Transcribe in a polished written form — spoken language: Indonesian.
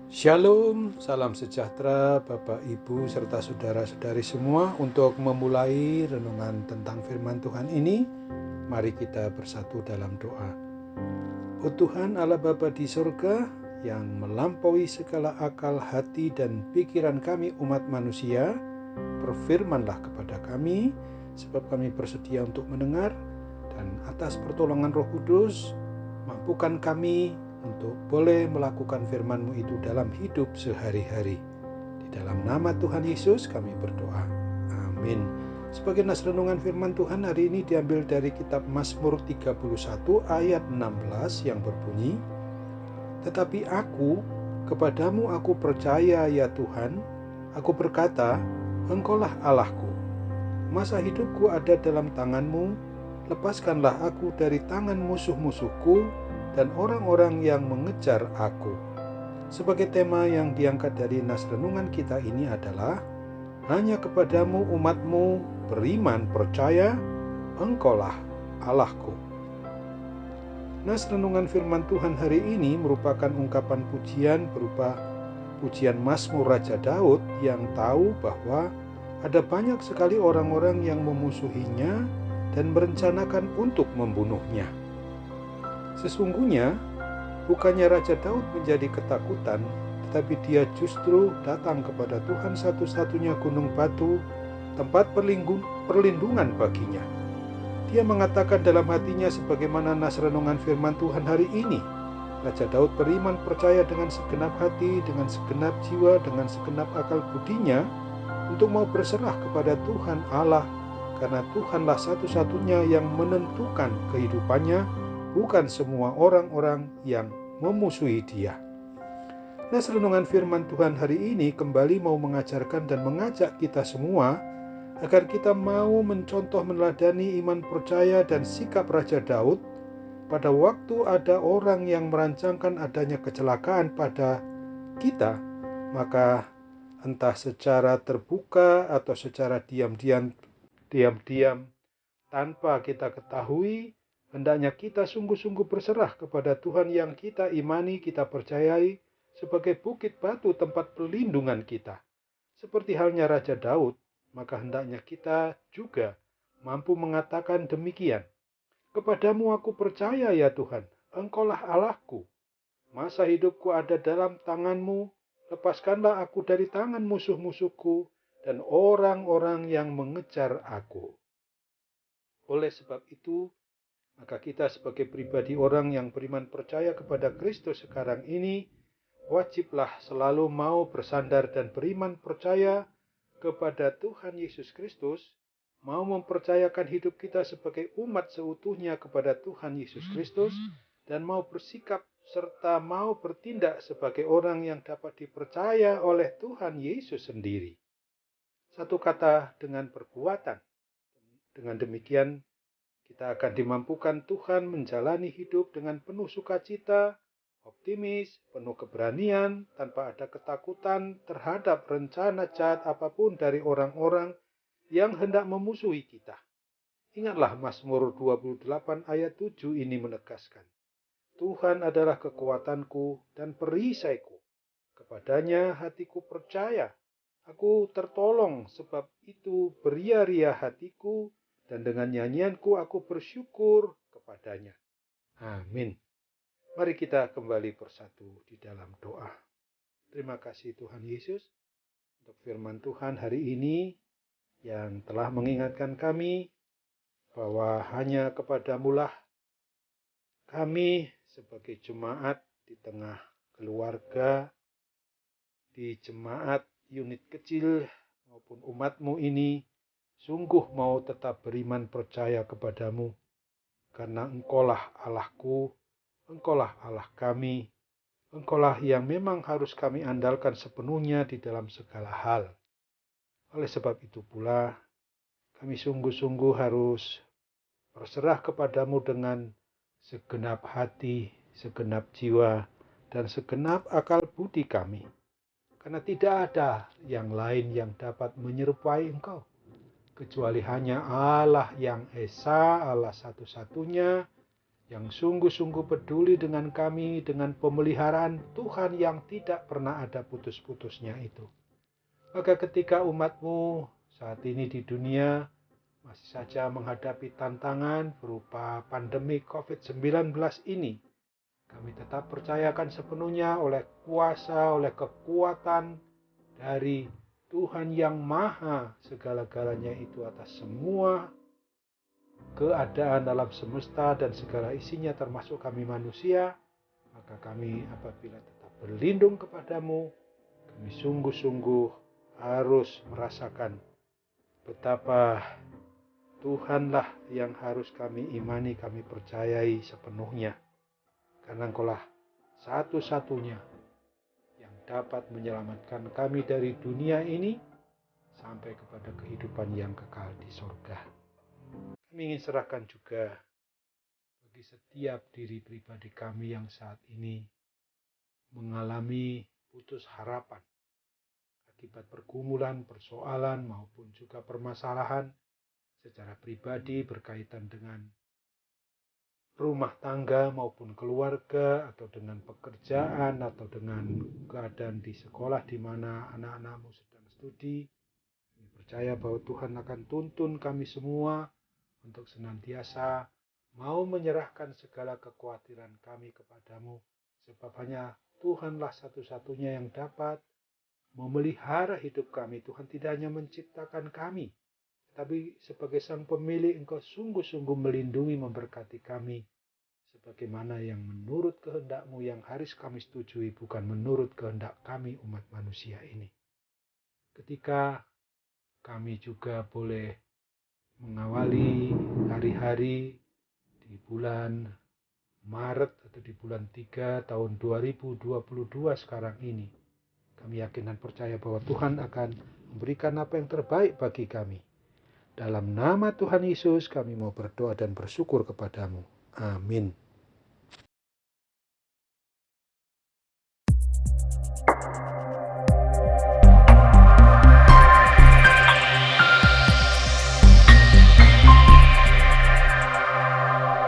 Shalom, salam sejahtera Bapak, Ibu, serta saudara-saudari semua. Untuk memulai renungan tentang firman Tuhan ini, mari kita bersatu dalam doa. Oh Tuhan Allah Bapa di sorga, yang melampaui segala akal, hati, dan pikiran kami umat manusia, berfirmanlah kepada kami, sebab kami bersedia untuk mendengar, dan atas pertolongan Roh Kudus, mampukan kami untuk boleh melakukan firman-Mu itu dalam hidup sehari-hari. Di dalam nama Tuhan Yesus kami berdoa. Amin. Sebagai nas renungan firman Tuhan hari ini diambil dari kitab Mazmur 31 ayat 16 yang berbunyi, "Tetapi aku, kepadamu aku percaya ya Tuhan, aku berkata, Engkaulah Allahku. Masa hidupku ada dalam tangan-Mu, lepaskanlah aku dari tangan musuh-musuhku dan orang-orang yang mengejar aku." Sebagai tema yang diangkat dari nas renungan kita ini adalah, hanya kepadamu umat-Mu beriman percaya, Engkaulah Allahku. Nas renungan firman Tuhan hari ini merupakan ungkapan pujian berupa pujian Mazmur Raja Daud yang tahu bahwa ada banyak sekali orang-orang yang memusuhinya dan merencanakan untuk membunuhnya. Sesungguhnya, bukannya Raja Daud menjadi ketakutan, tetapi dia justru datang kepada Tuhan satu-satunya gunung batu, tempat perlindungan baginya. Dia mengatakan dalam hatinya sebagaimana nas renungan firman Tuhan hari ini, Raja Daud beriman percaya dengan segenap hati, dengan segenap jiwa, dengan segenap akal budinya untuk mau berserah kepada Tuhan Allah, karena Tuhanlah satu-satunya yang menentukan kehidupannya, bukan semua orang-orang yang memusuhi dia. Nas renungan firman Tuhan hari ini kembali mau mengajarkan dan mengajak kita semua agar kita mau mencontoh meneladani iman percaya dan sikap Raja Daud. Pada waktu ada orang yang merancangkan adanya kecelakaan pada kita, maka entah secara terbuka atau secara diam-diam tanpa kita ketahui, hendaknya kita sungguh-sungguh berserah kepada Tuhan yang kita imani, kita percayai sebagai bukit batu tempat perlindungan kita. Seperti halnya Raja Daud, maka hendaknya kita juga mampu mengatakan demikian. Kepadamu aku percaya ya Tuhan, Engkaulah Allahku. Masa hidupku ada dalam tangan-Mu, lepaskanlah aku dari tangan musuh-musuhku dan orang-orang yang mengejar aku. Oleh sebab itu, maka kita sebagai pribadi orang yang beriman percaya kepada Kristus sekarang ini, wajiblah selalu mau bersandar dan beriman percaya kepada Tuhan Yesus Kristus, mau mempercayakan hidup kita sebagai umat seutuhnya kepada Tuhan Yesus Kristus, dan mau bersikap serta mau bertindak sebagai orang yang dapat dipercaya oleh Tuhan Yesus sendiri. Satu kata, dengan perbuatan. Dengan demikian, kita akan dimampukan Tuhan menjalani hidup dengan penuh sukacita, optimis, penuh keberanian, tanpa ada ketakutan terhadap rencana jahat apapun dari orang-orang yang hendak memusuhi kita. Ingatlah Mazmur 28 ayat 7 ini menegaskan, Tuhan adalah kekuatanku dan perisaiku. Kepadanya hatiku percaya. Aku tertolong, sebab itu beria-ria hatiku, dan dengan nyanyianku aku bersyukur kepadanya. Amin. Mari kita kembali bersatu di dalam doa. Terima kasih Tuhan Yesus untuk firman Tuhan hari ini yang telah mengingatkan kami bahwa hanya kepadamu-lah kami sebagai jemaat di tengah keluarga, di jemaat unit kecil maupun umat-Mu ini, sungguh mau tetap beriman percaya kepadamu, karena Engkaulah Allahku, Engkaulah Allah kami, Engkaulah yang memang harus kami andalkan sepenuhnya di dalam segala hal. Oleh sebab itu pula, kami sungguh-sungguh harus berserah kepadamu dengan segenap hati, segenap jiwa, dan segenap akal budi kami. Karena tidak ada yang lain yang dapat menyerupai Engkau, kecuali hanya Allah yang Esa, Allah satu-satunya, yang sungguh-sungguh peduli dengan kami, dengan pemeliharaan Tuhan yang tidak pernah ada putus-putusnya itu. Maka ketika umat-Mu saat ini di dunia masih saja menghadapi tantangan berupa pandemi COVID-19 ini, kami tetap percayakan sepenuhnya oleh kuasa, oleh kekuatan dari Tuhan yang maha segala-galanya itu atas semua keadaan alam semesta dan segala isinya termasuk kami manusia. Maka kami apabila tetap berlindung kepadamu, kami sungguh-sungguh harus merasakan betapa Tuhanlah yang harus kami imani, kami percayai sepenuhnya. Karena Engkaulah satu-satunya yang dapat menyelamatkan kami dari dunia ini sampai kepada kehidupan yang kekal di sorga. Kami ingin serahkan juga bagi setiap diri pribadi kami yang saat ini mengalami putus harapan akibat pergumulan, persoalan maupun juga permasalahan secara pribadi berkaitan dengan rumah tangga maupun keluarga, atau dengan pekerjaan, atau dengan keadaan di sekolah di mana anak-anakmu sedang studi. Kami percaya bahwa Tuhan akan tuntun kami semua untuk senantiasa mau menyerahkan segala kekhawatiran kami kepadamu, sebab hanya Tuhanlah satu-satunya yang dapat memelihara hidup kami. Tuhan tidak hanya menciptakan kami, tapi sebagai Sang Pemilik, Engkau sungguh-sungguh melindungi, memberkati kami sebagaimana yang menurut kehendak-Mu yang harus kami setujui, bukan menurut kehendak kami umat manusia ini. Ketika kami juga boleh mengawali hari-hari di bulan Maret atau di bulan 3 tahun 2022 sekarang ini, kami yakin dan percaya bahwa Tuhan akan memberikan apa yang terbaik bagi kami. Dalam nama Tuhan Yesus kami mau berdoa dan bersyukur kepadamu. Amin.